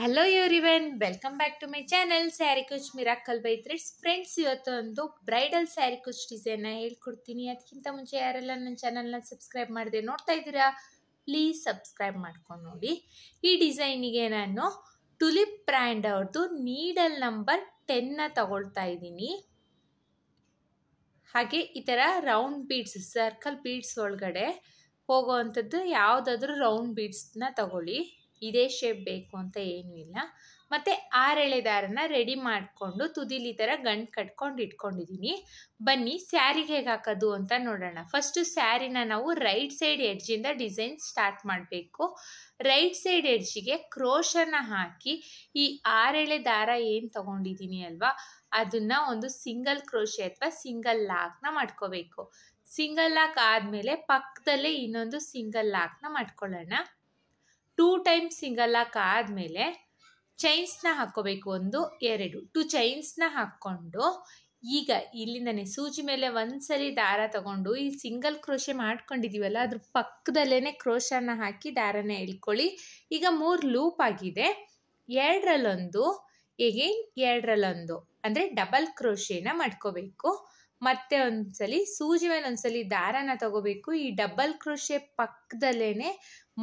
Hello everyone, welcome back to my channel sari Kuch miracle by threads. Friends, ಇವತ್ತು ಒಂದು bridal sari ಕುಚ್ ಡಿಸೈನ್ನ ಹೇಳ್ಕೊಡ್ತೀನಿ. ಅದಕ್ಕಿಂತ ಮುಂಚೆ ಯಾರೆಲ್ಲ ನನ್ನ ಚಾನಲ್ನ ಸಬ್ಸ್ಕ್ರೈಬ್ ಮಾಡದೆ ನೋಡ್ತಾ ಇದ್ದೀರಾ, ಪ್ಲೀಸ್ ಸಬ್ಸ್ಕ್ರೈಬ್ ಮಾಡ್ಕೊಂಡು ನೋಡಿ. ಈ ಡಿಸೈನಿಗೆ ನಾನು ಟುಲಿಪ್ ಬ್ರ್ಯಾಂಡ್ ಅವ್ರದ್ದು ನೀಡಲ್ ನಂಬರ್ 10ನ ತಗೊಳ್ತಾ ಇದ್ದೀನಿ. ಹಾಗೆ ಈ ಥರ ರೌಂಡ್ ಬೀಡ್ಸ್, ಸರ್ಕಲ್ ಬೀಡ್ಸ್ ಒಳಗಡೆ ಹೋಗೋವಂಥದ್ದು ಯಾವುದಾದ್ರೂ ರೌಂಡ್ ಬೀಡ್ಸ್ನ ತಗೊಳ್ಳಿ. ಇದೇ ಶೇಪ್ ಬೇಕು ಅಂತ ಏನೂ ಇಲ್ಲ. ಮತ್ತು 6 ಎಳೆ ದಾರನ ರೆಡಿ ಮಾಡಿಕೊಂಡು ತುದಿಲಿ ಥರ ಗಂಟು ಕಟ್ಕೊಂಡು ಇಟ್ಕೊಂಡಿದ್ದೀನಿ. ಬನ್ನಿ ಸ್ಯಾರಿಗೆ ಹೇಗೆ ಹಾಕೋದು ಅಂತ ನೋಡೋಣ. ಫಸ್ಟು ಸ್ಯಾರಿನ ನಾವು ರೈಟ್ ಸೈಡ್ ಎಡ್ಜಿಂದ ಡಿಸೈನ್ ಸ್ಟಾರ್ಟ್ ಮಾಡಬೇಕು. ರೈಟ್ ಸೈಡ್ ಎಡ್ಜಿಗೆ ಕ್ರೋಶನ ಹಾಕಿ ಈ 6 ಎಳೆ ದಾರ ಏನು ತಗೊಂಡಿದ್ದೀನಿ ಅಲ್ವಾ, ಅದನ್ನು ಒಂದು ಸಿಂಗಲ್ ಕ್ರೋಶೆ ಅಥವಾ ಸಿಂಗಲ್ ಲಾಕ್ನ ಮಾಡ್ಕೋಬೇಕು. ಸಿಂಗಲ್ ಲಾಕ್ ಆದಮೇಲೆ ಪಕ್ಕದಲ್ಲೇ ಇನ್ನೊಂದು ಸಿಂಗಲ್ ಲಾಕ್ನ ಮಾಡ್ಕೊಳ್ಳೋಣ. 2 ಟೈಮ್ಸ್ ಸಿಂಗಲ್ ಲಾಕ್ ಆದಮೇಲೆ ಚೈನ್ಸ್ನ ಹಾಕ್ಕೋಬೇಕು. 1 2 2 ಚೈನ್ಸ್ನ ಹಾಕ್ಕೊಂಡು ಈಗ ಇಲ್ಲಿಂದನೇ ಸೂಜಿ ಮೇಲೆ ಒಂದ್ಸರಿ ದಾರ ತಗೊಂಡು ಈ ಸಿಂಗಲ್ ಕ್ರೋಶೆ ಮಾಡ್ಕೊಂಡಿದ್ದೀವಲ್ಲ ಅದ್ರ ಪಕ್ಕದಲ್ಲೇ ಕ್ರೋಶನ ಹಾಕಿ ದಾರನ ಎಳ್ಕೊಳ್ಳಿ. ಈಗ 3 ಲೂಪ್ ಆಗಿದೆ. 2ರಲ್ಲೊಂದು ಎಗೇನ್ 2ರಲ್ಲೊಂದು ಅಂದರೆ ಡಬಲ್ ಕ್ರೋಶೆನ ಮಾಡ್ಕೋಬೇಕು. ಮತ್ತೆ ಒಂದ್ಸಲಿ ಸೂಜಿ ಮೇಲೆ ಒಂದ್ಸಲಿ ದಾರನ ತಗೋಬೇಕು. ಈ ಡಬಲ್ ಕ್ರೋಶೆ ಪಕ್ಕದಲ್ಲೇ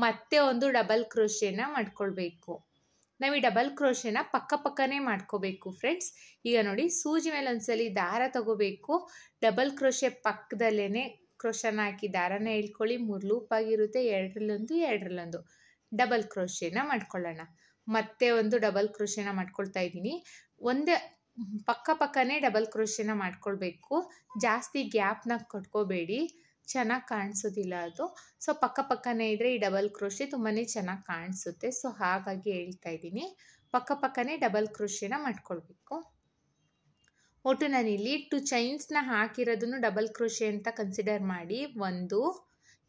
ಮತ್ತೆ ಒಂದು ಡಬಲ್ ಕ್ರೋಶೆನ ಮಾಡ್ಕೊಳ್ಬೇಕು. ನಾವು ಈ ಡಬಲ್ ಕ್ರೋಶೆನ ಪಕ್ಕನೇ ಮಾಡ್ಕೋಬೇಕು ಫ್ರೆಂಡ್ಸ್. ಈಗ ನೋಡಿ, ಸೂಜಿ ಮೇಲೆ ಒಂದ್ಸಲಿ ದಾರ ತಗೋಬೇಕು. ಡಬಲ್ ಕ್ರೋಶೆ ಪಕ್ಕದಲ್ಲೇ ಕ್ರೋಶನ ಹಾಕಿ ದಾರನ ಇಳ್ಕೊಳ್ಳಿ. 3 ಲೂಪ್ ಆಗಿರುತ್ತೆ. 2ರಲ್ಲೊಂದು ಡಬಲ್ ಕ್ರೋಶೆನ ಮಾಡ್ಕೊಳ್ಳೋಣ. ಮತ್ತೆ ಒಂದು ಡಬಲ್ ಕ್ರೋಶೆನ ಮಾಡ್ಕೊಳ್ತಾ ಇದ್ದೀನಿ. ಒಂದೇ ಪಕ್ಕನೇ ಡಬಲ್ ಕ್ರೋಶೆನ ಮಾಡ್ಕೊಳ್ಬೇಕು. ಜಾಸ್ತಿ ಗ್ಯಾಪ್ನ ಕಟ್ಕೋಬೇಡಿ, ಚೆನ್ನಾಗಿ ಕಾಣಿಸೋದಿಲ್ಲ ಅದು. ಸೊ ಪಕ್ಕನೇ ಇದ್ದರೆ ಈ ಡಬಲ್ ಕ್ರೋಶೆ ತುಂಬಾ ಚೆನ್ನಾಗಿ ಕಾಣಿಸುತ್ತೆ. ಸೊ ಹಾಗಾಗಿ ಹೇಳ್ತಾ ಇದ್ದೀನಿ, ಪಕ್ಕನೇ ಡಬಲ್ ಕ್ರೋಶೆನ ಮಾಡ್ಕೊಳ್ಬೇಕು. ಒಟ್ಟು ನಾನಿಲ್ಲಿ 2 ಚೈನ್ಸ್ನ ಹಾಕಿರೋದನ್ನು ಡಬಲ್ ಕ್ರೋಶೆ ಅಂತ ಕನ್ಸಿಡರ್ ಮಾಡಿ 1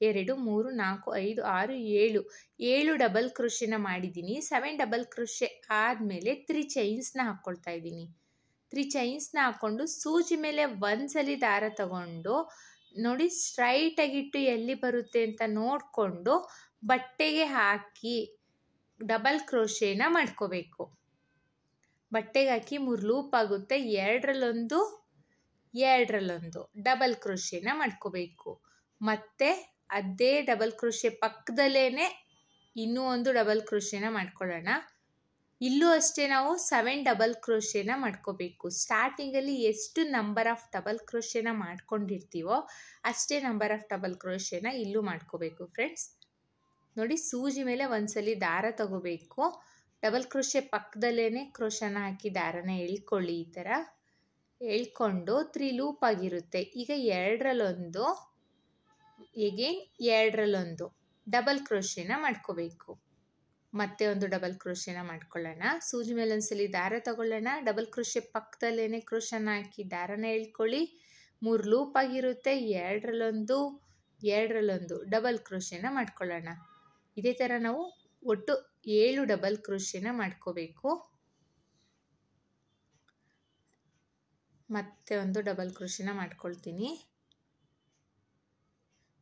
2 3 4 5 6 7 ಡಬಲ್ ಕ್ರೋಶೆನ ಮಾಡಿದ್ದೀನಿ. 7 ಡಬಲ್ ಕ್ರೋಶೆ ಆದಮೇಲೆ 3 ಚೈನ್ಸ್ನ ಹಾಕ್ಕೊಳ್ತಾ ಇದ್ದೀನಿ. 3 ಚೈನ್ಸ್ನ ಹಾಕ್ಕೊಂಡು ಸೂಜಿ ಮೇಲೆ ಒಂದ್ಸಲಿ ದಾರ ತಗೊಂಡು ನೋಡಿ, ಸ್ಟ್ರೈಟಾಗಿಟ್ಟು ಎಲ್ಲಿ ಬರುತ್ತೆ ಅಂತ ನೋಡಿಕೊಂಡು ಬಟ್ಟೆಗೆ ಹಾಕಿ ಡಬಲ್ ಕ್ರೋಶೆನ ಮಾಡ್ಕೋಬೇಕು. ಬಟ್ಟೆಗೆ ಹಾಕಿ 3 ಲೂಪ್ ಆಗುತ್ತೆ. 2ರಲ್ಲೊಂದು ಡಬಲ್ ಕ್ರೋಶೆನ ಮಾಡ್ಕೋಬೇಕು. ಮತ್ತು ಅದೇ ಡಬಲ್ ಕ್ರೋಶೆ ಪಕ್ಕದಲ್ಲೇ ಇನ್ನೂ ಒಂದು ಡಬಲ್ ಕ್ರೋಶೆನ ಮಾಡ್ಕೊಳ್ಳೋಣ. ಇಲ್ಲೂ ಅಷ್ಟೇ ನಾವು 7 ಡಬಲ್ ಕ್ರೋಶೆನ ಮಾಡ್ಕೋಬೇಕು. ಸ್ಟಾರ್ಟಿಂಗಲ್ಲಿ ಎಷ್ಟು ನಂಬರ್ ಆಫ್ ಡಬಲ್ ಕ್ರೋಶೆನ ಮಾಡ್ಕೊಂಡಿರ್ತೀವೋ ಅಷ್ಟೇ ನಂಬರ್ ಆಫ್ ಡಬಲ್ ಕ್ರೋಶೆನ ಇಲ್ಲೂ ಮಾಡ್ಕೋಬೇಕು ಫ್ರೆಂಡ್ಸ್. ನೋಡಿ, ಸೂಜಿ ಮೇಲೆ ಒಂದ್ಸಲಿ ದಾರ ತಗೋಬೇಕು. ಡಬಲ್ ಕ್ರೋಶೆ ಪಕ್ಕದಲ್ಲೇ ಕ್ರೋಶನ ಹಾಕಿ ದಾರನ ಎಳ್ಕೊಳ್ಳಿ. ಈ ಥರ ಎಳ್ಕೊಂಡು 3 ಲೂಪ್ ಆಗಿರುತ್ತೆ. ಈಗ 2ರಲ್ಲೊಂದು ಎಗೇನ್ 2ರಲ್ಲೊಂದು ಡಬಲ್ ಕ್ರೋಶೆನ ಮಾಡ್ಕೋಬೇಕು. ಮತ್ತೆ ಒಂದು ಡಬಲ್ ಕ್ರೋಶೆನ ಮಾಡ್ಕೊಳ್ಳೋಣ. ಸೂಜಿ ಮೇಲೆ ಒಂದ್ಸಲಿ ದಾರ ತಗೊಳ್ಳೋಣ. ಡಬಲ್ ಕ್ರೋಶೆ ಪಕ್ಕದಲ್ಲೇ ಕ್ರೋಶನ ಹಾಕಿ ದಾರನ ಎಳ್ಕೊಳ್ಳಿ. 3 ಲೂಪ್ ಆಗಿರುತ್ತೆ. 2ರಲ್ಲೊಂದು ಡಬಲ್ ಕ್ರೋಶೆನ ಮಾಡ್ಕೊಳ್ಳೋಣ. ಇದೇ ಥರ ನಾವು ಒಟ್ಟು 7 ಡಬಲ್ ಕ್ರೋಶೆನ ಮಾಡ್ಕೋಬೇಕು. ಮತ್ತೆ ಒಂದು ಡಬಲ್ ಕ್ರೋಶೆನ ಮಾಡ್ಕೊಳ್ತೀನಿ.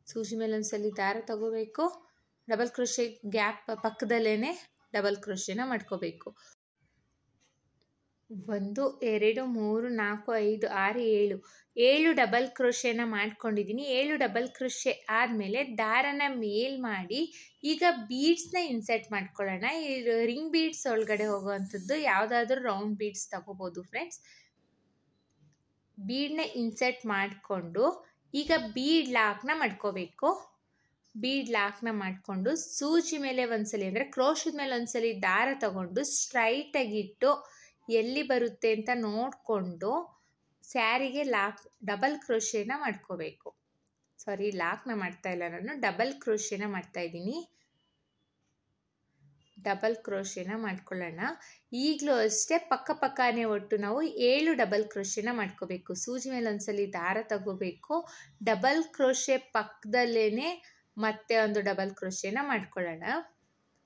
ಸೂಜಿ ಮೇಲೆ ಒಂದ್ಸಲಿ ದಾರ ತಗೋಬೇಕು. ಡಬಲ್ ಕ್ರೋಶೆ ಗ್ಯಾಪ್ ಪಕ್ಕದಲ್ಲೇ ಡಬಲ್ ಕ್ರೋಶೆನ ಮಾಡ್ಕೋಬೇಕು. 1 2 3 4 5 6 7 ಡಬಲ್ ಕ್ರೋಶೆನ ಮಾಡ್ಕೊಂಡಿದ್ದೀನಿ. 7 ಡಬಲ್ ಕ್ರೋಶೆ ಆದಮೇಲೆ ದಾರನ ಮೇಲ್ ಮಾಡಿ ಈಗ ಬೀಡ್ಸ್ನ ಇನ್ಸರ್ಟ್ ಮಾಡ್ಕೊಳ್ಳೋಣ. ಈ ರಿಂಗ್ ಬೀಡ್ಸ್ ಒಳಗಡೆ ಹೋಗೋವಂಥದ್ದು ಯಾವುದಾದ್ರೂ ರೌಂಡ್ ಬೀಡ್ಸ್ ತಗೋಬೋದು ಫ್ರೆಂಡ್ಸ್. ಬೀಡ್ನ ಇನ್ಸರ್ಟ್ ಮಾಡಿಕೊಂಡು ಈಗ ಬೀಡ್ ಲಾಕ್ನ ಮಾಡ್ಕೋಬೇಕು. ಬೀಡ್ ಲಾಕ್ನ ಮಾಡಿಕೊಂಡು ಸೂಜಿ ಮೇಲೆ ಒಂದ್ಸಲಿ ಅಂದರೆ ಕ್ರೋಶದ ಮೇಲೆ ಒಂದ್ಸಲಿ ದಾರ ತಗೊಂಡು ಸ್ಟ್ರೈಟಾಗಿಟ್ಟು ಎಲ್ಲಿ ಬರುತ್ತೆ ಅಂತ ನೋಡಿಕೊಂಡು ಸ್ಯಾರಿಗೆ ಡಬಲ್ ಕ್ರೋಶೆನ ಮಾಡ್ಕೋಬೇಕು. ಲಾಕ್ನ ಮಾಡ್ತಾ ಇಲ್ಲ, ನಾನು ಡಬಲ್ ಕ್ರೋಶೆನ ಮಾಡ್ತಾ ಇದ್ದೀನಿ. ಡಬಲ್ ಕ್ರೋಶೆನ ಮಾಡ್ಕೊಳ್ಳೋಣ. ಈಗಲೂ ಅಷ್ಟೇ ಪಕ್ಕನೇ ಒಟ್ಟು ನಾವು 7 ಡಬಲ್ ಕ್ರೋಶೆನ ಮಾಡ್ಕೋಬೇಕು. ಸೂಜಿ ಮೇಲೆ ಒಂದ್ಸಲಿ ದಾರ ತಗೋಬೇಕು. ಡಬಲ್ ಕ್ರೋಶೆ ಪಕ್ಕದಲ್ಲೇ ಮತ್ತೆ ಒಂದು ಡಬಲ್ ಕ್ರೋಶೆನ ಮಾಡ್ಕೊಳ್ಳೋಣ.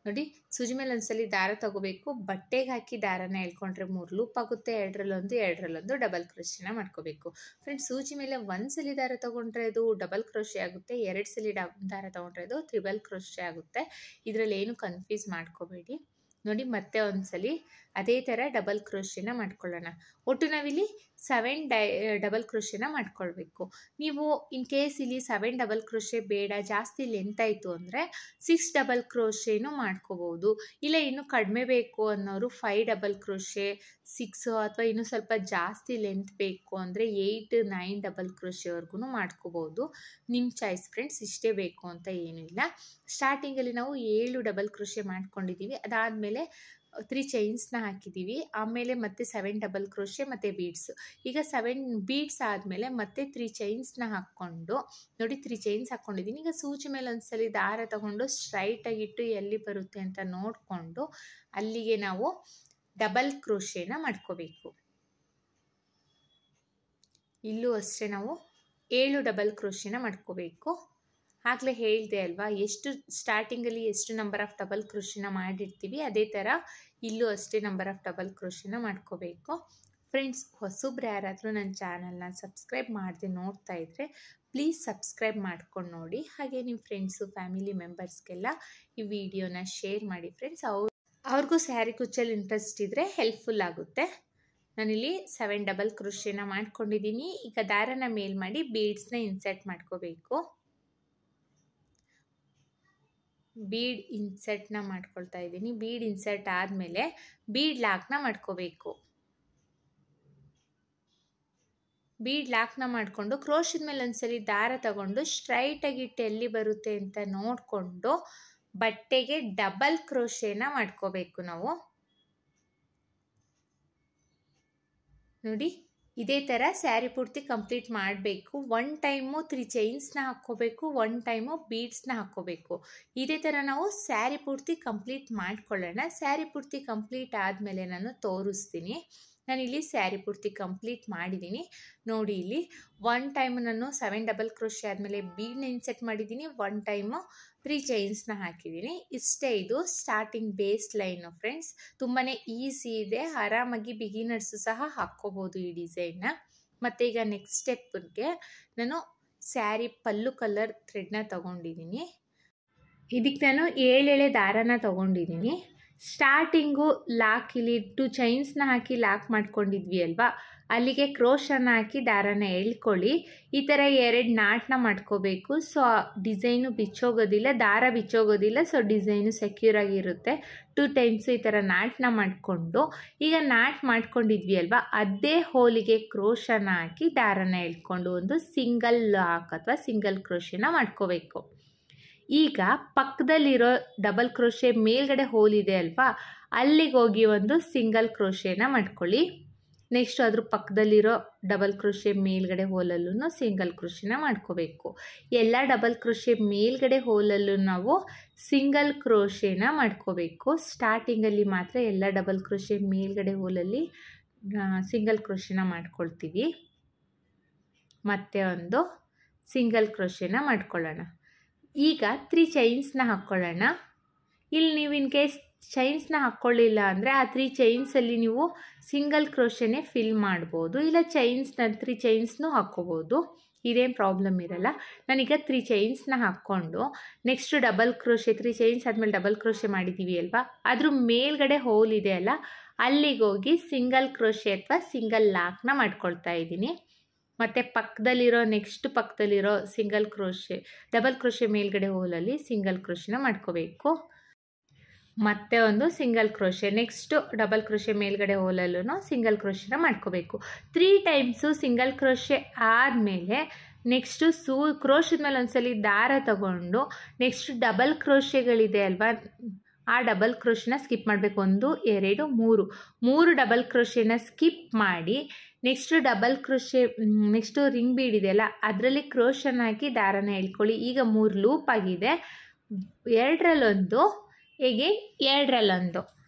ನೋಡಿ, ಸೂಜಿ ಮೇಲೆ ಒಂದ್ಸಲಿ ದಾರ ತಗೋಬೇಕು. ಬಟ್ಟೆಗೆ ಹಾಕಿ ದಾರನ ಎಳ್ಕೊಂಡ್ರೆ 3 ಲೂಪ್ ಆಗುತ್ತೆ. 2ರಲ್ಲೊಂದು ಡಬಲ್ ಕ್ರೋಶೆನ ಮಾಡ್ಕೋಬೇಕು ಫ್ರೆಂಡ್ಸ್. ಸೂಜಿ ಮೇಲೆ ಒಂದ್ಸಲಿ ದಾರ ತಗೊಂಡ್ರೆ ಅದು ಡಬಲ್ ಕ್ರೋಶೆ ಆಗುತ್ತೆ. 2 ಸಲಿ ದಾರ ತಗೊಂಡ್ರೆ ಅದು ತ್ರಿಬಲ್ ಕ್ರೋಶೆ ಆಗುತ್ತೆ. ಇದರಲ್ಲಿ ಏನು ಕನ್ಫ್ಯೂಸ್ ಮಾಡ್ಕೋಬೇಡಿ. ನೋಡಿ ಮತ್ತೆ ಒಂದ್ಸಲಿ ಅದೇ ಥರ ಡಬಲ್ ಕ್ರೋಶೆನ ಮಾಡ್ಕೊಳ್ಳೋಣ. ಒಟ್ಟು ನಾವಿಲ್ಲಿ 7 ಡಬಲ್ ಕ್ರೋಶೆನ ಮಾಡ್ಕೊಳ್ಬೇಕು. ನೀವು ಇನ್ ಕೇಸ್ ಇಲ್ಲಿ 7 ಡಬಲ್ ಕ್ರೋಶೆ ಬೇಡ, ಜಾಸ್ತಿ ಲೆಂತ್ ಆಯಿತು ಅಂದರೆ 6 ಡಬಲ್ ಕ್ರೋಶೆನೂ ಮಾಡ್ಕೋಬೋದು. ಇಲ್ಲ ಇನ್ನೂ ಕಡಿಮೆ ಬೇಕು ಅನ್ನೋರು 5 ಡಬಲ್ ಕ್ರೋಶೆ, 6 ಅಥವಾ ಇನ್ನೂ ಸ್ವಲ್ಪ ಜಾಸ್ತಿ ಲೆಂತ್ ಬೇಕು ಅಂದರೆ 8, 9 ಡಬಲ್ ಕ್ರೋಶೆವರೆಗೂ ಮಾಡ್ಕೋಬೋದು. ನಿಮ್ಮ ಚಾಯ್ಸ್ ಫ್ರೆಂಡ್ಸ್, ಇಷ್ಟೇ ಬೇಕು ಅಂತ ಏನೂ ಇಲ್ಲ. ಸ್ಟಾರ್ಟಿಂಗಲ್ಲಿ ನಾವು 7 ಡಬಲ್ ಕ್ರೋಶೆ ಮಾಡ್ಕೊಂಡಿದ್ದೀವಿ, ಅದಾದಮೇಲೆ 3 ಚೈನ್ಸ್ನ ಹಾಕಿದ್ದೀವಿ, ಆಮೇಲೆ ಮತ್ತೆ 7 ಡಬಲ್ ಕ್ರೋಶೆ ಮತ್ತು ಬೀಡ್ಸ್. ಈಗ 7 ಬೀಡ್ಸ್ ಆದಮೇಲೆ ಮತ್ತೆ 3 ಚೈನ್ಸ್ನ ಹಾಕ್ಕೊಂಡು ನೋಡಿ 3 ಚೈನ್ಸ್ ಹಾಕ್ಕೊಂಡಿದ್ದೀನಿ. ಈಗ ಸೂಜಿ ಮೇಲೆ ಒಂದ್ಸಲಿ ದಾರ ತಗೊಂಡು ಸ್ಟ್ರೈಟಾಗಿಟ್ಟು ಎಲ್ಲಿ ಬರುತ್ತೆ ಅಂತ ನೋಡಿಕೊಂಡು ಅಲ್ಲಿಗೆ ನಾವು ಡಬಲ್ ಕ್ರೋಶೆನ ಮಾಡ್ಕೋಬೇಕು. ಇಲ್ಲೂ ಅಷ್ಟೇ ನಾವು 7 ಡಬಲ್ ಕ್ರೋಶೆನ ಮಾಡ್ಕೋಬೇಕು. ಆಗಲೇ ಹೇಳಿದೆ ಅಲ್ವಾ, ಎಷ್ಟು ಸ್ಟಾರ್ಟಿಂಗಲ್ಲಿ ಎಷ್ಟು ನಂಬರ್ ಆಫ್ ಡಬಲ್ ಕ್ರೋಶೆನ ಮಾಡಿರ್ತೀವಿ ಅದೇ ಥರ ಇಲ್ಲೂ ಅಷ್ಟೇ ನಂಬರ್ ಆಫ್ ಡಬಲ್ ಕ್ರೋಶೆನ ಮಾಡ್ಕೋಬೇಕು. ಫ್ರೆಂಡ್ಸ್, ಹೊಸಬ್ರು ಯಾರಾದರೂ ನನ್ನ ಚಾನಲ್ನ ಸಬ್ಸ್ಕ್ರೈಬ್ ಮಾಡದೆ ನೋಡ್ತಾ ಇದ್ದರೆ ಪ್ಲೀಸ್ ಸಬ್ಸ್ಕ್ರೈಬ್ ಮಾಡ್ಕೊಂಡು ನೋಡಿ. ಹಾಗೆ ನಿಮ್ಮ ಫ್ರೆಂಡ್ಸು, ಫ್ಯಾಮಿಲಿ ಮೆಂಬರ್ಸ್ಗೆಲ್ಲ ಈ ವಿಡಿಯೋನ ಶೇರ್ ಮಾಡಿ ಫ್ರೆಂಡ್ಸ್. ಅವ್ರಿಗೂ ಸ್ಯಾರಿ ಕುಚ್ಚಲ್ಲಿ ಇಂಟ್ರೆಸ್ಟ್ ಇದ್ದರೆ ಹೆಲ್ಪ್ಫುಲ್ ಆಗುತ್ತೆ. ನಾನಿಲ್ಲಿ 7 ಡಬಲ್ ಕ್ರೋಶೆನ ಮಾಡ್ಕೊಂಡಿದ್ದೀನಿ. ಈಗ ದಾರನ ಮೇಲ್ ಮಾಡಿ ಬೀಡ್ಸ್ನ ಇನ್ಸರ್ಟ್ ಮಾಡ್ಕೋಬೇಕು. ಬೀಡ್ ಇನ್ಸರ್ಟ್ನ ಮಾಡ್ಕೊಳ್ತಾ ಇದ್ದೀನಿ. ಬೀಡ್ ಇನ್ಸರ್ಟ್ ಆದಮೇಲೆ ಬೀಡ್ ಲಾಕ್ನ ಮಾಡ್ಕೋಬೇಕು. ಬೀಡ್ ಲಾಕ್ನ ಮಾಡಿಕೊಂಡು ಕ್ರೋಶದ ಮೇಲೆ ಒಂದ್ಸಲಿ ದಾರ ತಗೊಂಡು ಸ್ಟ್ರೈಟಾಗಿಟ್ಟು ಎಲ್ಲಿ ಬರುತ್ತೆ ಅಂತ ನೋಡಿಕೊಂಡು ಬಟ್ಟೆಗೆ ಡಬಲ್ ಕ್ರೋಶೆನ ಮಾಡ್ಕೋಬೇಕು ನಾವು. ನೋಡಿ ಇದೇ ಥರ ಸ್ಯಾರಿ ಪೂರ್ತಿ ಕಂಪ್ಲೀಟ್ ಮಾಡಬೇಕು. 1 ಟೈಮು 3 ಚೈನ್ಸ್ನ ಹಾಕ್ಕೋಬೇಕು, 1 ಟೈಮು ಬೀಡ್ಸ್ನ ಹಾಕ್ಕೋಬೇಕು. ಇದೇ ಥರ ನಾವು ಸ್ಯಾರಿ ಪೂರ್ತಿ ಕಂಪ್ಲೀಟ್ ಮಾಡ್ಕೊಳ್ಳೋಣ. ಸ್ಯಾರಿ ಪೂರ್ತಿ ಕಂಪ್ಲೀಟ್ ಆದಮೇಲೆ ನಾನು ತೋರಿಸ್ತೀನಿ. ನಾನಿಲ್ಲಿ ಸ್ಯಾರಿ ಪೂರ್ತಿ ಕಂಪ್ಲೀಟ್ ಮಾಡಿದ್ದೀನಿ. ನೋಡಿ ಇಲ್ಲಿ 1 ಟೈಮು ನಾನು 7 ಡಬಲ್ ಕ್ರೋಶೆ ಆದಮೇಲೆ ಬೀಡ್ನ ಇನ್ಸೆಟ್ ಮಾಡಿದ್ದೀನಿ, 1 ಟೈಮು 3 ಚೈನ್ಸ್ನ ಹಾಕಿದ್ದೀನಿ. ಇಷ್ಟೇ ಇದು ಸ್ಟಾರ್ಟಿಂಗ್ ಬೇಸ್ ಲೈನು ಫ್ರೆಂಡ್ಸ್. ತುಂಬಾ ಈಸಿ ಇದೆ, ಆರಾಮಾಗಿ ಬಿಗಿನರ್ಸು ಸಹ ಹಾಕ್ಕೋಬೋದು ಈ ಡಿಸೈನ್ನ. ಮತ್ತು ಈಗ ನೆಕ್ಸ್ಟ್ ಸ್ಟೆಪ್ಗೆ ನಾನು ಸ್ಯಾರಿ ಪಲ್ಲು ಕಲರ್ ಥ್ರೆಡ್ನ ತೊಗೊಂಡಿದ್ದೀನಿ. ಇದಕ್ಕೆ ನಾನು 7 ಎಳೆ ದಾರನ ತೊಗೊಂಡಿದ್ದೀನಿ. ಸ್ಟಾರ್ಟಿಂಗು ಲಾಕ್ ಇಲ್ಲಿ 2 ಚೈನ್ಸ್ನ ಹಾಕಿ ಲಾಕ್ ಮಾಡ್ಕೊಂಡಿದ್ವಿ ಅಲ್ವಾ, ಅಲ್ಲಿಗೆ ಕ್ರೋಶನ ಹಾಕಿ ದಾರನ ಎಳ್ಕೊಳ್ಳಿ. ಈ ಥರ 2 ನಾಟ್ನ ಮಾಡ್ಕೋಬೇಕು. ಸೊ ಡಿಸೈನು ಬಿಚ್ಚೋಗೋದಿಲ್ಲ, ದಾರ ಬಿಚ್ಚೋಗೋದಿಲ್ಲ, ಸೊ ಡಿಸೈನು ಸೆಕ್ಯೂರ್ ಆಗಿರುತ್ತೆ. 2 ಟೈಮ್ಸು ಈ ಥರ ನಾಟ್ನ ಮಾಡಿಕೊಂಡು ಈಗ ನಾಟ್ ಮಾಡ್ಕೊಂಡಿದ್ವಿ ಅಲ್ವಾ, ಅದೇ ಹೋಲಿಗೆ ಕ್ರೋಶನ ಹಾಕಿ ದಾರನ ಎಳ್ಕೊಂಡು ಒಂದು ಸಿಂಗಲ್ ಲಾಕ್ ಅಥವಾ ಸಿಂಗಲ್ ಕ್ರೋಶನ ಮಾಡ್ಕೋಬೇಕು. ಈಗ ಪಕ್ಕದಲ್ಲಿರೋ ಡಬಲ್ ಕ್ರೋಶೆ ಮೇಲ್ಗಡೆ ಹೋಲ್ ಇದೆ ಅಲ್ವಾ, ಅಲ್ಲಿಗೆ ಹೋಗಿ ಒಂದು ಸಿಂಗಲ್ ಕ್ರೋಶೆನ ಮಾಡ್ಕೊಳ್ಳಿ. ನೆಕ್ಸ್ಟ್ ಅದ್ರ ಪಕ್ಕದಲ್ಲಿರೋ ಡಬಲ್ ಕ್ರೋಶೆ ಮೇಲ್ಗಡೆ ಹೋಲಲ್ಲೂ ಸಿಂಗಲ್ ಕ್ರೋಶೆನ ಮಾಡ್ಕೋಬೇಕು. ಎಲ್ಲ ಡಬಲ್ ಕ್ರೋಶೆ ಮೇಲ್ಗಡೆ ಹೋಲಲ್ಲೂ ನಾವು ಸಿಂಗಲ್ ಕ್ರೋಶೆನ ಮಾಡ್ಕೋಬೇಕು. ಸ್ಟಾರ್ಟಿಂಗಲ್ಲಿ ಮಾತ್ರ ಎಲ್ಲ ಡಬಲ್ ಕ್ರೋಶೆ ಮೇಲ್ಗಡೆ ಹೋಲಲ್ಲಿ ಸಿಂಗಲ್ ಕ್ರೋಶೆನ ಮಾಡ್ಕೊಳ್ತೀವಿ. ಮತ್ತೆ ಒಂದು ಸಿಂಗಲ್ ಕ್ರೋಶೆನ ಮಾಡ್ಕೊಳ್ಳೋಣ. ಈಗ 3 ಚೈನ್ಸ್ನ ಹಾಕ್ಕೊಳ್ಳೋಣ. ಇಲ್ಲಿ ನೀವು ಇನ್ ಕೇಸ್ ಚೈನ್ಸ್ನ ಹಾಕ್ಕೊಳ್ಳಿಲ್ಲ ಅಂದರೆ ಆ 3 ಚೈನ್ಸಲ್ಲಿ ನೀವು ಸಿಂಗಲ್ ಕ್ರೋಶೆನೇ ಫಿಲ್ ಮಾಡ್ಬೋದು, ಇಲ್ಲ 3 ಚೈನ್ಸ್ನೂ ಹಾಕ್ಕೋಬೋದು, ಇದೇನು ಪ್ರಾಬ್ಲಮ್ ಇರಲ್ಲ. ನಾನೀಗ 3 ಚೈನ್ಸ್ನ ಹಾಕ್ಕೊಂಡು ನೆಕ್ಸ್ಟ್ ಡಬಲ್ ಕ್ರೋಶೆ 3 ಚೈನ್ಸ್ ಆದಮೇಲೆ ಡಬಲ್ ಕ್ರೋಶೆ ಮಾಡಿದ್ದೀವಿ ಅಲ್ವಾ, ಅದ್ರ ಮೇಲ್ಗಡೆ ಹೋಲ್ ಇದೆ ಅಲ್ಲ, ಅಲ್ಲಿಗೆ ಹೋಗಿ ಸಿಂಗಲ್ ಕ್ರೋಶೆ ಅಥವಾ ಸಿಂಗಲ್ ಲಾಕ್ನ ಮಾಡ್ಕೊಳ್ತಾ ಇದ್ದೀನಿ. ಮತ್ತು ಪಕ್ಕದಲ್ಲಿರೋ ಸಿಂಗಲ್ ಕ್ರೋಶೆ ಡಬಲ್ ಕ್ರೋಶೆ ಮೇಲ್ಗಡೆ ಹೋಲಲ್ಲಿ ಸಿಂಗಲ್ ಕ್ರೋಶೆನ ಮಾಡ್ಕೋಬೇಕು. ಮತ್ತೆ ಒಂದು single crochet next double crochet ಮೇಲ್ಗಡೆ ಹೋಲಲ್ಲೂ ಸಿಂಗಲ್ ಕ್ರೋಶೆನ ಮಾಡ್ಕೋಬೇಕು. 3 ಟೈಮ್ಸು ಸಿಂಗಲ್ ಕ್ರೋಶೆ ಆದಮೇಲೆ ನೆಕ್ಸ್ಟು ಕ್ರೋಶದ ಮೇಲೆ ಒಂದ್ಸಲಿ ದಾರ ತಗೊಂಡು ನೆಕ್ಸ್ಟ್ ಡಬಲ್ ಕ್ರೋಶೆಗಳಿದೆ ಅಲ್ವಾ, ಆ ಡಬಲ್ ಕ್ರೋಶೆನ ಸ್ಕಿಪ್ ಮಾಡಬೇಕು. 1, 2, 3 ಡಬಲ್ ಕ್ರೋಶೆನ ಸ್ಕಿಪ್ ಮಾಡಿ next double crochet next ring bead ಇದೆಯಲ್ಲ ಅದರಲ್ಲಿ ಕ್ರೋಶನ ಹಾಕಿ ದಾರನ ಎಳ್ಕೊಳ್ಳಿ. ಈಗ 3 ಲೂಪ್ ಆಗಿದೆ, 2ರಲ್ಲೊಂದು ಹೇಗೆ 2ರಲ್ಲೊಂದು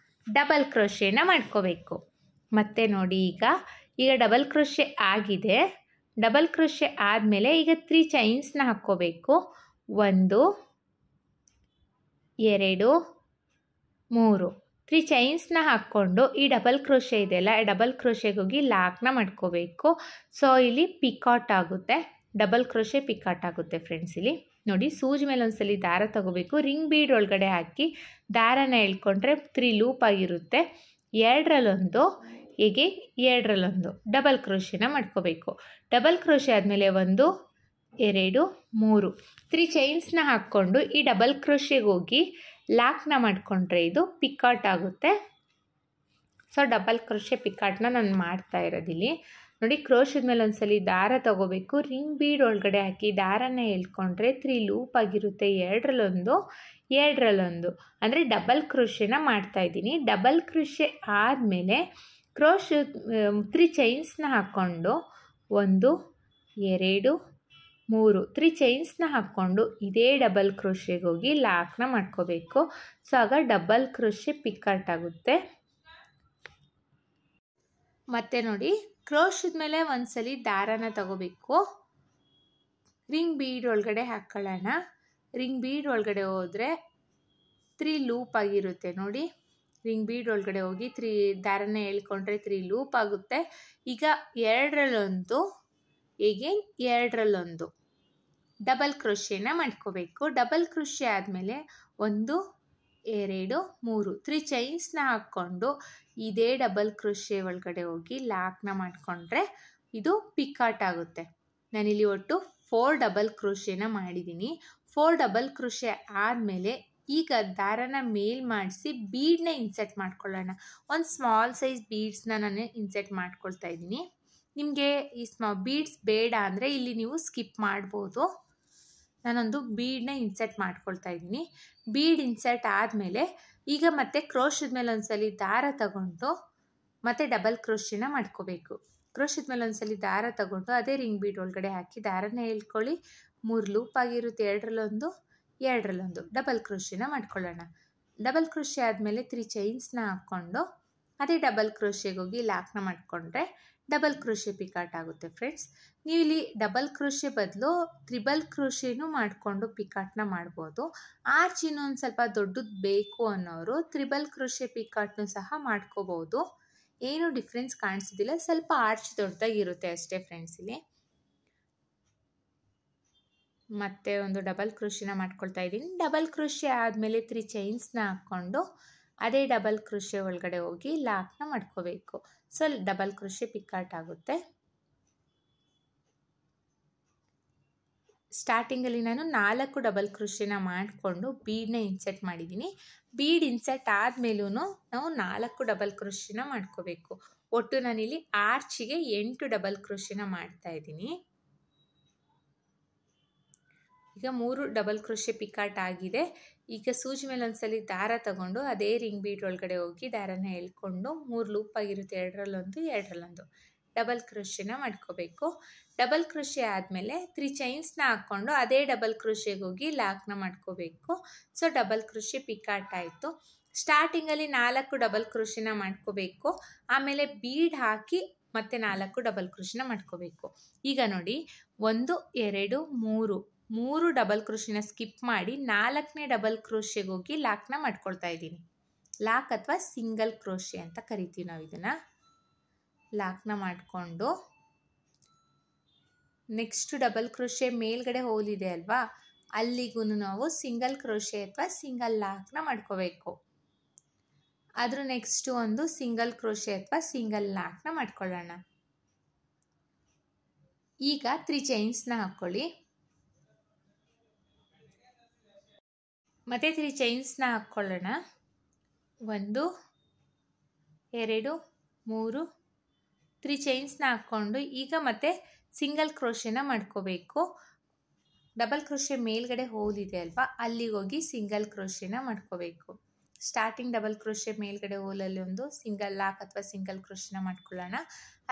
ಡಬಲ್ ಕ್ರೋಶೆನ ಮಾಡ್ಕೋಬೇಕು. ಮತ್ತು ನೋಡಿ ಈಗ ಡಬಲ್ ಕ್ರೋಶೆ ಆಗಿದೆ. ಡಬಲ್ ಕ್ರೋಶೆ ಆದಮೇಲೆ ಈಗ 3 ಚೈನ್ಸ್ನ ಹಾಕ್ಕೋಬೇಕು. 1, 2, 3 3 ಚೈನ್ಸ್ನ ಹಾಕ್ಕೊಂಡು ಈ ಡಬಲ್ ಕ್ರೋಶೆ ಇದೆಯಲ್ಲ, ಡಬಲ್ ಕ್ರೋಶೆಗೆ ಹೋಗಿ ಲಾಕ್ನ ಮಾಡ್ಕೋಬೇಕು. ಸೊ ಇಲ್ಲಿ ಪಿಕಾಟ್ ಆಗುತ್ತೆ, ಡಬಲ್ ಕ್ರೋಶೆ ಪಿಕಾಟ್ ಆಗುತ್ತೆ ಫ್ರೆಂಡ್ಸ್. ಇಲ್ಲಿ ನೋಡಿ ಸೂಜಿ ಮೇಲೆ ಒಂದ್ಸಲಿ ದಾರ ತಗೋಬೇಕು, ರಿಂಗ್ ಬೀಡ್ ಒಳಗಡೆ ಹಾಕಿ ದಾರನ ಎಳ್ಕೊಂಡ್ರೆ 3 ಲೂಪ್ ಆಗಿರುತ್ತೆ. 2ರಲ್ಲೊಂದು ಹೀಗೆ 2ರಲ್ಲೊಂದು ಡಬಲ್ ಕ್ರೋಶೆನ ಮಾಡ್ಕೋಬೇಕು. ಡಬಲ್ ಕ್ರೋಶೆ ಆದಮೇಲೆ 1 2 3 3 ಚೈನ್ಸ್ನ ಹಾಕ್ಕೊಂಡು ಈ ಡಬಲ್ ಕ್ರೋಶೆಗೆ ಹೋಗಿ ಲಾಕ್ನ ಮಾಡಿಕೊಂಡ್ರೆ ಇದು ಪಿಕಾಟ್ ಆಗುತ್ತೆ. ಸೊ ಡಬಲ್ ಕ್ರೋಶೆ ಪಿಕಾಟ್ನ ನಾನು ಮಾಡ್ತಾ ಇರೋದಿಲ್ಲಿ. ನೋಡಿ ಕ್ರೋಶದ ಮೇಲೆ ಒಂದ್ಸಲಿ ದಾರ ತಗೋಬೇಕು, ರಿಂಗ್ ಬೀಡ್ ಒಳಗಡೆ ಹಾಕಿ ದಾರನ ಎಳ್ಕೊಂಡ್ರೆ 3 ಲೂಪ್ ಆಗಿರುತ್ತೆ. 2ರಲ್ಲೊಂದು 2ರಲ್ಲೊಂದು ಅಂದರೆ ಡಬಲ್ ಕ್ರೋಶೆನ ಮಾಡ್ತಾಯಿದ್ದೀನಿ. ಡಬಲ್ ಕ್ರೋಶೆ ಆದಮೇಲೆ ಕ್ರೋಶ 3 ಚೈನ್ಸ್ನ ಹಾಕ್ಕೊಂಡು 1 2 3 3 ಚೈನ್ಸ್ನ ಹಾಕ್ಕೊಂಡು ಇದೇ ಡಬಲ್ ಕ್ರೋಶೆಗೆ ಹೋಗಿ ಲಾಕ್ನ ಮಾಡ್ಕೋಬೇಕು. ಸೊ ಆಗ ಡಬಲ್ ಕ್ರೋಶೆ ಪಿಕಾಟ್ ಆಗುತ್ತೆ. ಮತ್ತು ನೋಡಿ ಕ್ರೋಶದ ಮೇಲೆ ಒಂದ್ಸಲಿ ದಾರನ ತಗೋಬೇಕು, ರಿಂಗ್ ಬೀಡ್ ಒಳಗಡೆ ಹಾಕ್ಕೊಳ್ಳೋಣ. ರಿಂಗ್ ಬೀಡ್ ಒಳಗಡೆ ಹೋದರೆ 3 ಲೂಪ್ ಆಗಿರುತ್ತೆ. ನೋಡಿ ರಿಂಗ್ ಬೀಡ್ ಒಳಗಡೆ ಹೋಗಿ 3 ದಾರನ ಎಳ್ಕೊಂಡ್ರೆ 3 ಲೂಪ್ ಆಗುತ್ತೆ. ಈಗ 2ರಲ್ಲೊಂದು ಹೀಗೆ 2ರಲ್ಲೊಂದು ಡಬಲ್ ಕ್ರೋಶೆನ ಮಾಡ್ಕೋಬೇಕು. ಡಬಲ್ ಕ್ರೋಶೆ ಆದಮೇಲೆ 1 2 3 3 ಚೈನ್ಸ್ನ ಹಾಕ್ಕೊಂಡು ಇದೇ ಡಬಲ್ ಕ್ರೋಶೆ ಒಳಗಡೆ ಹೋಗಿ ಲಾಕ್ನ ಮಾಡಿಕೊಂಡ್ರೆ ಇದು ಪಿಕಾಟ್ ಆಗುತ್ತೆ. ನಾನಿಲ್ಲಿ ಒಟ್ಟು 4 ಡಬಲ್ ಕ್ರೋಶೆನ ಮಾಡಿದ್ದೀನಿ. 4 ಡಬಲ್ ಕ್ರೋಶೆ ಆದಮೇಲೆ ಈಗ ದಾರನ ಮೇಲ್ ಮಾಡಿಸಿ ಬೀಡನ್ನ ಇನ್ಸೆಟ್ ಮಾಡ್ಕೊಳ್ಳೋಣ. ಒಂದು ಸ್ಮಾಲ್ ಸೈಜ್ ಬೀಡ್ಸ್ನ ನಾನು ಇನ್ಸೆಟ್ ಮಾಡ್ಕೊಳ್ತಾ ಇದ್ದೀನಿ. ನಿಮಗೆ ಈ ಬೀಡ್ಸ್ ಬೇಡ ಅಂದರೆ ಇಲ್ಲಿ ನೀವು ಸ್ಕಿಪ್ ಮಾಡ್ಬೋದು. ನಾನೊಂದು ಬೀಡನ್ನ ಇನ್ಸೆಟ್ ಮಾಡ್ಕೊಳ್ತಾ ಇದ್ದೀನಿ. ಬೀಡ್ ಇನ್ಸೆಟ್ ಆದಮೇಲೆ ಈಗ ಮತ್ತೆ ಕ್ರೋಶದ ಮೇಲೆ ಒಂದ್ಸಲಿ ದಾರ ತಗೊಂಡು ಮತ್ತೆ ಡಬಲ್ ಕ್ರೋಶೆನ ಮಾಡ್ಕೋಬೇಕು. ಕ್ರೋಶದ ಮೇಲೆ ಒಂದ್ಸಲಿ ದಾರ ತಗೊಂಡು ಅದೇ ರಿಂಗ್ ಬೀಡ್ ಒಳಗಡೆ ಹಾಕಿ ದಾರನ ಎಳ್ಕೊಳ್ಳಿ. 3 ಲೂಪ್ ಆಗಿರುತ್ತೆ. 2ರಲ್ಲೊಂದು 2ರಲ್ಲೊಂದು ಡಬಲ್ ಕ್ರೋಶೆನ ಮಾಡ್ಕೊಳ್ಳೋಣ. ಡಬಲ್ ಕ್ರೋಶೆ ಆದಮೇಲೆ 3 ಚೈನ್ಸ್ನ ಹಾಕ್ಕೊಂಡು ಅದೇ ಡಬಲ್ ಕ್ರೋಶೆಗೆ ಹೋಗಿ ಲಾಕ್ನ ಮಾಡಿಕೊಂಡ್ರೆ ಡಬಲ್ ಕ್ರೋಶೆ ಪಿಕಾಟ್ ಆಗುತ್ತೆ. ಫ್ರೆಂಡ್ಸ್, ನೀವು ಇಲ್ಲಿ ಡಬಲ್ ಕ್ರೋಶೆ ಬದಲು ತ್ರಿಬಲ್ ಕ್ರೋಶೆನೂ ಮಾಡಿಕೊಂಡು ಪಿಕಾಟ್ನ ಮಾಡ್ಬೋದು. ಆರ್ಚ್ ಇನ್ನೊಂದು ಸ್ವಲ್ಪ ದೊಡ್ಡದು ಬೇಕು ಅನ್ನೋರು ತ್ರಿಬಲ್ ಕ್ರೋಶೆ ಪಿಕಾಟ್ನೂ ಸಹ ಮಾಡ್ಕೋಬೋದು. ಏನೂ ಡಿಫ್ರೆನ್ಸ್ ಕಾಣಿಸೋದಿಲ್ಲ, ಸ್ವಲ್ಪ ಆರ್ಚ್ ದೊಡ್ಡದಾಗಿರುತ್ತೆ ಅಷ್ಟೇ ಫ್ರೆಂಡ್ಸ್. ಇಲ್ಲಿ ಮತ್ತೆ ಒಂದು ಡಬಲ್ ಕ್ರೋಶೆನ ಮಾಡ್ಕೊಳ್ತಾ ಇದ್ದೀನಿ. ಡಬಲ್ ಕ್ರೋಶೆ ಆದಮೇಲೆ 3 ಚೈನ್ಸ್ನ ಹಾಕ್ಕೊಂಡು ಅದೇ ಡಬಲ್ ಕ್ರೋಶೆ ಒಳಗಡೆ ಹೋಗಿ ಲಾಕ್ನ ಮಾಡ್ಕೋಬೇಕು. ಸೊ ಡಬಲ್ ಕ್ರೋಶೆ ಪಿಕಾಟ್ ಆಗುತ್ತೆ. ಸ್ಟಾರ್ಟಿಂಗಲ್ಲಿ ನಾನು 4 ಡಬಲ್ ಕ್ರೋಶೆನ ಮಾಡಿಕೊಂಡು ಬೀಡನ್ನ ಇನ್ಸೆಟ್ ಮಾಡಿದ್ದೀನಿ. ಬೀಡ್ ಇನ್ಸೆಟ್ ಆದಮೇಲೂ ನಾವು 4 ಡಬಲ್ ಕ್ರೋಶೆನ ಮಾಡ್ಕೋಬೇಕು. ಒಟ್ಟು ನಾನಿಲ್ಲಿ ಆರ್ಚಿಗೆ 8 ಡಬಲ್ ಕ್ರೋಶೆನ ಮಾಡ್ತಾ ಇದ್ದೀನಿ. ಈಗ 3 ಡಬಲ್ ಕ್ರೋಶೆ ಪಿಕಾಟ್ ಆಗಿದೆ. ಈಗ ಸೂಜಿ ಮೇಲೆ ಒಂದ್ಸಲಿ ದಾರ ತಗೊಂಡು ಅದೇ ರಿಂಗ್ ಬೀಡ್ ಒಳಗಡೆ ಹೋಗಿ ದಾರನ ಎಳ್ಕೊಂಡು 3 ಲೂಪ್ ಆಗಿರುತ್ತೆ. 2ರಲ್ಲೊಂದು 2ರಲ್ಲೊಂದು ಡಬಲ್ ಕ್ರೋಶೆನ ಮಾಡ್ಕೋಬೇಕು. ಡಬಲ್ ಕ್ರೋಶೆ ಆದಮೇಲೆ 3 ಚೈನ್ಸ್ನ ಹಾಕ್ಕೊಂಡು ಅದೇ ಡಬಲ್ ಕ್ರೋಶೆಗೆ ಹೋಗಿ ಲಾಕ್ನ ಮಾಡ್ಕೋಬೇಕು. ಸೊ ಡಬಲ್ ಕ್ರೋಶೆ ಪಿಕಾಟ್ ಆಯಿತು. ಸ್ಟಾರ್ಟಿಂಗಲ್ಲಿ 4 ಡಬಲ್ ಕ್ರೋಶೆನ ಮಾಡ್ಕೋಬೇಕು. ಆಮೇಲೆ ಬೀಡ್ ಹಾಕಿ ಮತ್ತೆ 4 ಡಬಲ್ ಕ್ರೋಶೆನ ಮಾಡ್ಕೋಬೇಕು. ಈಗ ನೋಡಿ 1 2 3 ಡಬಲ್ ಕ್ರೋಶೆನ ಸ್ಕಿಪ್ ಮಾಡಿ 4ನೇ ಡಬಲ್ ಕ್ರೋಶೆಗೆ ಹೋಗಿ ಲಾಕ್ನ ಮಾಡ್ಕೊಳ್ತಾ ಇದ್ದೀನಿ. ಲಾಕ್ ಅಥವಾ ಸಿಂಗಲ್ ಕ್ರೋಶೆ ಅಂತ ಕರಿತೀವಿ ನಾವು ಇದನ್ನು. ಲಾಕ್ನ ಮಾಡಿಕೊಂಡು ನೆಕ್ಸ್ಟ್ ಡಬಲ್ ಕ್ರೋಶೆ ಮೇಲ್ಗಡೆ ಹೋಲಿದೆ ಅಲ್ವಾ, ಅಲ್ಲಿಗೂ ನಾವು ಸಿಂಗಲ್ ಕ್ರೋಶೆ ಅಥವಾ ಸಿಂಗಲ್ ಲಾಕ್ನ ಮಾಡ್ಕೋಬೇಕು. ಅದ್ರ ನೆಕ್ಸ್ಟ್ ಒಂದು ಸಿಂಗಲ್ ಕ್ರೋಶೆ ಅಥವಾ ಸಿಂಗಲ್ ಲಾಕ್ನ ಮಾಡ್ಕೊಳ್ಳೋಣ. ಈಗ 3 ಚೈನ್ಸ್ನ ಹಾಕ್ಕೊಳ್ಳಿ. ಮತ್ತೆ 3 ಚೈನ್ಸ್ನ ಹಾಕ್ಕೊಳ್ಳೋಣ. 1 2 3 3 ಚೈನ್ಸ್ನ ಹಾಕ್ಕೊಂಡು ಈಗ ಮತ್ತೆ ಸಿಂಗಲ್ ಕ್ರೋಶೆನ ಮಾಡ್ಕೋಬೇಕು. ಡಬಲ್ ಕ್ರೋಶೆ ಮೇಲ್ಗಡೆ ಹೋಲಿದೆ ಅಲ್ವಾ, ಅಲ್ಲಿಗೆ ಹೋಗಿ ಸಿಂಗಲ್ ಕ್ರೋಶೆನ ಮಾಡ್ಕೋಬೇಕು. ಸ್ಟಾರ್ಟಿಂಗ್ ಡಬಲ್ ಕ್ರೋಶೆ ಮೇಲ್ಗಡೆ ಹೋಲಲ್ಲಿ ಒಂದು ಸಿಂಗಲ್ ಲಾಕ್ ಅಥವಾ ಸಿಂಗಲ್ ಕ್ರೋಶೆನ ಮಾಡ್ಕೊಳ್ಳೋಣ.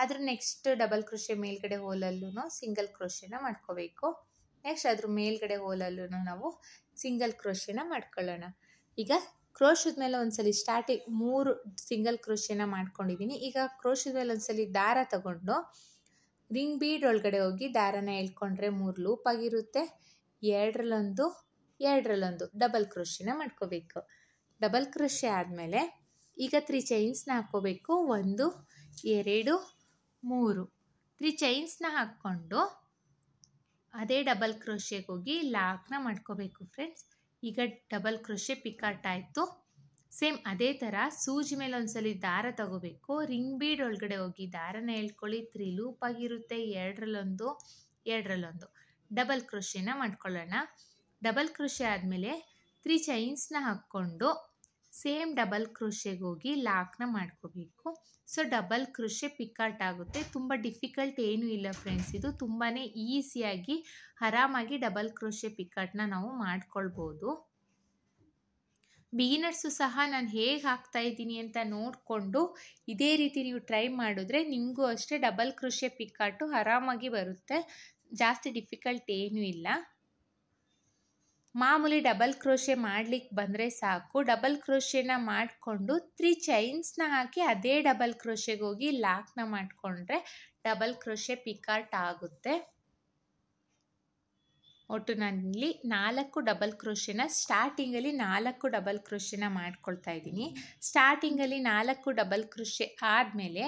ಅದ್ರ ನೆಕ್ಸ್ಟ್ ಡಬಲ್ ಕ್ರೋಶೆ ಮೇಲ್ಗಡೆ ಹೋಲಲ್ಲೂ ಸಿಂಗಲ್ ಕ್ರೋಶೆನ ಮಾಡ್ಕೋಬೇಕು. ನೆಕ್ಸ್ಟ್ ಅದ್ರ ಮೇಲ್ಗಡೆ ಹೋಲಲ್ಲೂ ನಾವು ಸಿಂಗಲ್ ಕ್ರೋಶೆನ ಮಾಡ್ಕೊಳ್ಳೋಣ. ಈಗ ಕ್ರೋಶದ ಮೇಲೆ ಒಂದ್ಸಲಿ ಸ್ಟಾರ್ಟಿಂಗ್ 3 ಸಿಂಗಲ್ ಕ್ರೋಶೆನ ಮಾಡ್ಕೊಂಡಿದ್ದೀನಿ. ಈಗ ಕ್ರೋಶದ ಮೇಲೆ ಒಂದ್ಸಲಿ ದಾರ ತಗೊಂಡು ರಿಂಗ್ ಬೀಡ್ ಒಳಗಡೆ ಹೋಗಿ ದಾರನ ಎಳ್ಕೊಂಡ್ರೆ 3 ಲೂಪ್ ಆಗಿರುತ್ತೆ. 2ರಲ್ಲೊಂದು 2ರಲ್ಲೊಂದು ಡಬಲ್ ಕ್ರೋಶೆನ ಮಾಡ್ಕೋಬೇಕು. ಡಬಲ್ ಕ್ರೋಶೆ ಆದಮೇಲೆ ಈಗ 3 ಚೈನ್ಸ್ನ ಹಾಕ್ಕೋಬೇಕು. 1 2 3 3 ಚೈನ್ಸ್ನ ಹಾಕ್ಕೊಂಡು ಅದೇ ಡಬಲ್ ಕ್ರೋಶೆಗೆ ಹೋಗಿ ಲಾಕ್ನ ಮಾಡ್ಕೋಬೇಕು ಫ್ರೆಂಡ್ಸ್. ಈಗ ಡಬಲ್ ಕ್ರೋಶೆ ಪಿಕಾಟ್ ಆಯಿತು. ಸೇಮ್ ಅದೇ ಥರ ಸೂಜಿ ಮೇಲೆ ಒಂದ್ಸಲಿ ದಾರ ತಗೋಬೇಕು. ರಿಂಗ್ ಬೀಡ್ ಒಳಗಡೆ ಹೋಗಿ ದಾರನ ಎಳ್ಕೊಳ್ಳಿ. 3 ಲೂಪ್ ಆಗಿರುತ್ತೆ, ಎರಡರಲ್ಲೊಂದು ಡಬಲ್ ಕ್ರೋಶೆನ ಮಾಡ್ಕೊಳ್ಳೋಣ. ಡಬಲ್ ಕ್ರೋಶೆ ಆದಮೇಲೆ 3 ಚೈನ್ಸ್ನ ಹಾಕ್ಕೊಂಡು ಸೇಮ್ ಡಬಲ್ ಕ್ರೋಶೆಗೆ ಹೋಗಿ ಲಾಕ್ನ ಮಾಡ್ಕೋಬೇಕು. ಸೊ ಡಬಲ್ ಕ್ರೋಶೆ ಪಿಕಾಟ್ ಆಗುತ್ತೆ. ತುಂಬ ಡಿಫಿಕಲ್ಟ್ ಏನೂ ಇಲ್ಲ ಫ್ರೆಂಡ್ಸ್, ಇದು ತುಂಬಾ ಈಸಿಯಾಗಿ ಆರಾಮಾಗಿ ಡಬಲ್ ಕ್ರೋಶೆ ಪಿಕಾಟ್ನ ನಾವು ಮಾಡ್ಕೊಳ್ಬೋದು. ಬಿಗಿನರ್ಸು ಸಹ ನಾನು ಹೇಗೆ ಹಾಕ್ತಾ ಇದ್ದೀನಿ ಅಂತ ನೋಡಿಕೊಂಡು ಇದೇ ರೀತಿ ನೀವು ಟ್ರೈ ಮಾಡಿದ್ರೆ ನಿಮಗೂ ಅಷ್ಟೇ ಡಬಲ್ ಕ್ರೋಶೆ ಪಿಕಾಟು ಆರಾಮಾಗಿ ಬರುತ್ತೆ. ಜಾಸ್ತಿ ಡಿಫಿಕಲ್ಟ್ ಏನೂ ಇಲ್ಲ. ಮಾಮೂಲಿ ಡಬಲ್ ಕ್ರೋಶೆ ಮಾಡ್ಲಿಕ್ಕೆ ಬಂದರೆ ಸಾಕು. ಡಬಲ್ ಕ್ರೋಶೆನ ಮಾಡಿಕೊಂಡು 3 ಚೈನ್ಸ್ನ ಹಾಕಿ ಅದೇ ಡಬಲ್ ಕ್ರೋಶೆಗೆ ಹೋಗಿ ಲಾಕ್ನ ಮಾಡಿಕೊಂಡ್ರೆ ಡಬಲ್ ಕ್ರೋಶೆ ಪಿಕಾಟ್ ಆಗುತ್ತೆ. ಒಟ್ಟು ನಾನಿಲ್ಲಿ 4 ಡಬಲ್ ಕ್ರೋಶೆನ ಸ್ಟಾರ್ಟಿಂಗಲ್ಲಿ 4 ಡಬಲ್ ಕ್ರೋಶೆನ ಮಾಡ್ಕೊಳ್ತಾ ಇದ್ದೀನಿ. ಸ್ಟಾರ್ಟಿಂಗಲ್ಲಿ 4 ಡಬಲ್ ಕ್ರೋಶೆ ಆದಮೇಲೆ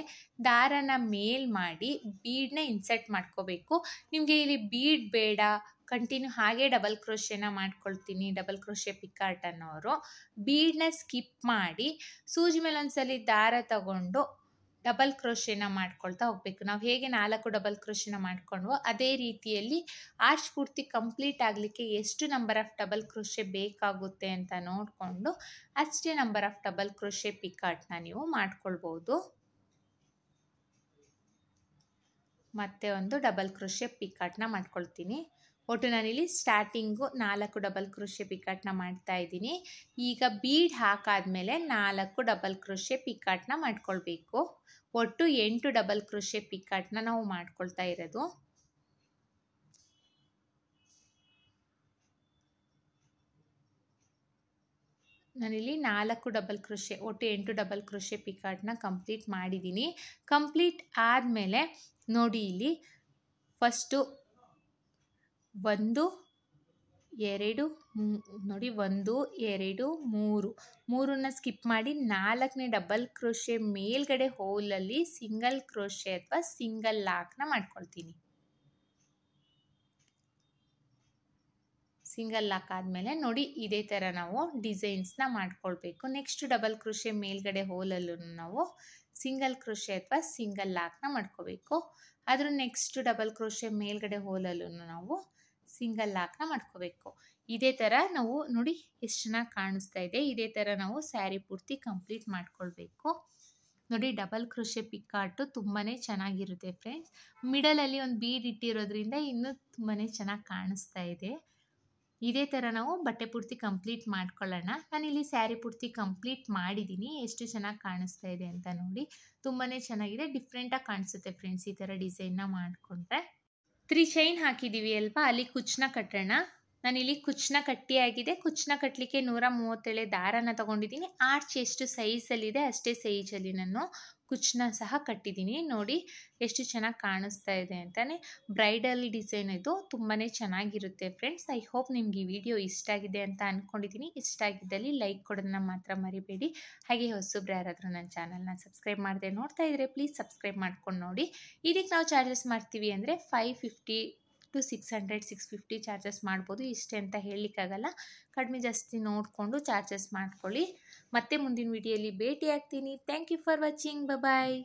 ದಾರನ ಮೇಲ್ ಮಾಡಿ ಬೀಡನ್ನ ಇನ್ಸರ್ಟ್ ಮಾಡ್ಕೋಬೇಕು. ನಿಮಗೆ ಇಲ್ಲಿ ಬೀಡ್ ಬೇಡ, ಕಂಟಿನ್ಯೂ ಹಾಗೆ ಡಬಲ್ ಕ್ರೋಶೆನ ಮಾಡ್ಕೊಳ್ತೀನಿ ಡಬಲ್ ಕ್ರೋಶೆ ಪಿಕಾಟ್ ಅನ್ನೋರು ಬೀಡನ್ನ ಸ್ಕಿಪ್ ಮಾಡಿ ಸೂಜಿ ಮೇಲೆ ಒಂದ್ಸಲಿ ದಾರ ತಗೊಂಡು ಡಬಲ್ ಕ್ರೋಶೆನ ಮಾಡ್ಕೊಳ್ತಾ ಹೋಗಬೇಕು. ನಾವು ಹೇಗೆ 4 ಡಬಲ್ ಕ್ರೋಶೆನ ಮಾಡ್ಕೊಂಡ್ವೋ ಅದೇ ರೀತಿಯಲ್ಲಿ ಆರ್ಚ್ ಪೂರ್ತಿ ಕಂಪ್ಲೀಟ್ ಆಗಲಿಕ್ಕೆ ಎಷ್ಟು ನಂಬರ್ ಆಫ್ ಡಬಲ್ ಕ್ರೋಶೆ ಬೇಕಾಗುತ್ತೆ ಅಂತ ನೋಡಿಕೊಂಡು ಅಷ್ಟೇ ನಂಬರ್ ಆಫ್ ಡಬಲ್ ಕ್ರೋಶೆ ಪಿಕಾಟ್ನ ನೀವು ಮಾಡ್ಕೊಳ್ಬೋದು. ಮತ್ತೆ ಒಂದು ಡಬಲ್ ಕ್ರೋಶೆ ಪಿಕಾಟ್ನ ಮಾಡ್ಕೊಳ್ತೀನಿ. ಒಟ್ಟು ನಾನಿಲ್ಲಿ ಸ್ಟಾರ್ಟಿಂಗು 4 ಡಬಲ್ ಕ್ರೋಶೆ ಪಿಕಾಟ್ನ ಮಾಡ್ತಾ ಇದ್ದೀನಿ. ಈಗ ಬೀಡ್ ಹಾಕಾದ್ಮೇಲೆ 4 ಡಬಲ್ ಕ್ರೋಶೆ ಪಿಕಾಟ್ನ ಮಾಡ್ಕೊಳ್ಬೇಕು. ಒಟ್ಟು 8 ಡಬಲ್ ಕ್ರೋಶೆ ಪಿಕಾಟ್ನ ನಾವು ಮಾಡ್ಕೊಳ್ತಾ ಇರೋದು. ನಾನಿಲ್ಲಿ 4 ಡಬಲ್ ಕ್ರೋಶೆ ಒಟ್ಟು 8 ಡಬಲ್ ಕ್ರೋಶೆ ಪಿಕಾಟ್ನ ಕಂಪ್ಲೀಟ್ ಮಾಡಿದ್ದೀನಿ. ಕಂಪ್ಲೀಟ್ ಆದಮೇಲೆ ನೋಡಿ ಇಲ್ಲಿ ಫಸ್ಟು 1 2 ನೋಡಿ 1 2 3ನ್ನ ಸ್ಕಿಪ್ ಮಾಡಿ 4ನೇ ಡಬಲ್ ಕ್ರೋಶೆ ಮೇಲ್ಗಡೆ ಹೋಲಲ್ಲಿ ಸಿಂಗಲ್ ಕ್ರೋಶೆ ಅಥವಾ ಸಿಂಗಲ್ ಲಾಕ್ನ ಮಾಡ್ಕೊಳ್ತೀನಿ. ಸಿಂಗಲ್ ಲಾಕ್ ಆದಮೇಲೆ ನೋಡಿ ಇದೇ ಥರ ನಾವು ಡಿಸೈನ್ಸ್ನ ಮಾಡ್ಕೊಳ್ಬೇಕು. ನೆಕ್ಸ್ಟ್ ಡಬಲ್ ಕ್ರೋಶೆ ಮೇಲ್ಗಡೆ ಹೋಲಲ್ಲೂ ನಾವು ಸಿಂಗಲ್ ಕ್ರೋಶೆ ಅಥವಾ ಸಿಂಗಲ್ ಲಾಕ್ನ ಮಾಡ್ಕೋಬೇಕು. ಅದ್ರ ನೆಕ್ಸ್ಟ್ ಡಬಲ್ ಕ್ರೋಶೆ ಮೇಲ್ಗಡೆ ಹೋಲಲ್ಲೂ ನಾವು ಸಿಂಗಲ್ ಲಾಕ್ನ ಮಾಡ್ಕೋಬೇಕು. ಇದೇ ಥರ ನಾವು ನೋಡಿ ಎಷ್ಟು ಚೆನ್ನಾಗಿ ಕಾಣಿಸ್ತಾ ಇದೆ. ಇದೇ ಥರ ನಾವು ಸ್ಯಾರಿ ಪೂರ್ತಿ ಕಂಪ್ಲೀಟ್ ಮಾಡ್ಕೊಳ್ಬೇಕು. ನೋಡಿ ಡಬಲ್ ಕ್ರೋಶೆ ಪಿಕಾಟು ತುಂಬಾ ಚೆನ್ನಾಗಿರುತ್ತೆ ಫ್ರೆಂಡ್ಸ್. ಮಿಡಲಲ್ಲಿ ಒಂದು ಬೀಡ್ ಇಟ್ಟಿರೋದ್ರಿಂದ ಇನ್ನೂ ತುಂಬಾ ಚೆನ್ನಾಗಿ ಕಾಣಿಸ್ತಾ ಇದೆ. ಇದೇ ಥರ ನಾವು ಬಟ್ಟೆ ಪೂರ್ತಿ ಕಂಪ್ಲೀಟ್ ಮಾಡ್ಕೊಳ್ಳೋಣ. ನಾನಿಲ್ಲಿ ಸ್ಯಾರಿ ಪೂರ್ತಿ ಕಂಪ್ಲೀಟ್ ಮಾಡಿದ್ದೀನಿ. ಎಷ್ಟು ಚೆನ್ನಾಗಿ ಕಾಣಿಸ್ತಾ ಇದೆ ಅಂತ ನೋಡಿ. ತುಂಬಾ ಚೆನ್ನಾಗಿದೆ, ಡಿಫ್ರೆಂಟಾಗಿ ಕಾಣಿಸುತ್ತೆ ಫ್ರೆಂಡ್ಸ್ ಈ ಥರ ಡಿಸೈನ್ನ ಮಾಡಿಕೊಂಡ್ರೆ. 3 ಚೈನ್ ಹಾಕಿದ್ದೀವಿ ಅಲ್ವಾ, ಅಲ್ಲಿ ಕುಚ್ಚನ್ನ ಕಟ್ಟೋಣ. ನಾನಿಲ್ಲಿ ಕುಚ್ಚನ್ನ ಕಟ್ಟಿಯಾಗಿದೆ. ಕುಚ್ಚನ್ನ ಕಟ್ಟಲಿಕ್ಕೆ 137 ದಾರನ ತೊಗೊಂಡಿದ್ದೀನಿ. ಆರ್ಚ್ ಎಷ್ಟು ಸೈಜಲ್ಲಿದೆ ಅಷ್ಟೇ ಸೈಜಲ್ಲಿ ನಾನು ಕುಚ್ಚನ್ನ ಸಹ ಕಟ್ಟಿದ್ದೀನಿ. ನೋಡಿ ಎಷ್ಟು ಚೆನ್ನಾಗಿ ಕಾಣಿಸ್ತಾ ಇದೆ ಅಂತಲೇ. ಬ್ರೈಡಲ್ ಡಿಸೈನ್ ಇದು ತುಂಬಾ ಚೆನ್ನಾಗಿರುತ್ತೆ ಫ್ರೆಂಡ್ಸ್. ಐ ಹೋಪ್ ನಿಮ್ಗೆ ಈ ವಿಡಿಯೋ ಇಷ್ಟ ಆಗಿದೆ ಅಂತ ಅಂದ್ಕೊಂಡಿದ್ದೀನಿ. ಇಷ್ಟ ಆಗಿದ್ದಲ್ಲಿ ಲೈಕ್ ಕೊಡೋದನ್ನ ಮಾತ್ರ ಮರಿಬೇಡಿ. ಹಾಗೆ ಹೊಸಬ್ರು ಯಾರಾದರೂ ನನ್ನ ಚಾನಲ್ನ ಸಬ್ಸ್ಕ್ರೈಬ್ ಮಾಡದೆ ನೋಡ್ತಾ ಇದ್ದರೆ ಪ್ಲೀಸ್ ಸಬ್ಸ್ಕ್ರೈಬ್ ಮಾಡ್ಕೊಂಡು ನೋಡಿ. ಇದಕ್ಕೆ ನಾವು ಚಾರ್ಜಸ್ ಮಾಡ್ತೀವಿ ಅಂದರೆ 550 to 600 650 ಚಾರ್ಜಸ್ ಮಾಡ್ಬೋದು. ಇಷ್ಟೇ ಅಂತ ಹೇಳಲಿಕ್ಕಾಗಲ್ಲ, ಕಡಿಮೆ ಜಾಸ್ತಿ ನೋಡಿಕೊಂಡು ಚಾರ್ಜಸ್ ಮಾಡ್ಕೊಳ್ಳಿ. ಮತ್ತೆ ಮುಂದಿನ ವಿಡಿಯೋಲಿ ಭೇಟಿ ಆಗ್ತೀನಿ. Thank you for watching. Bye.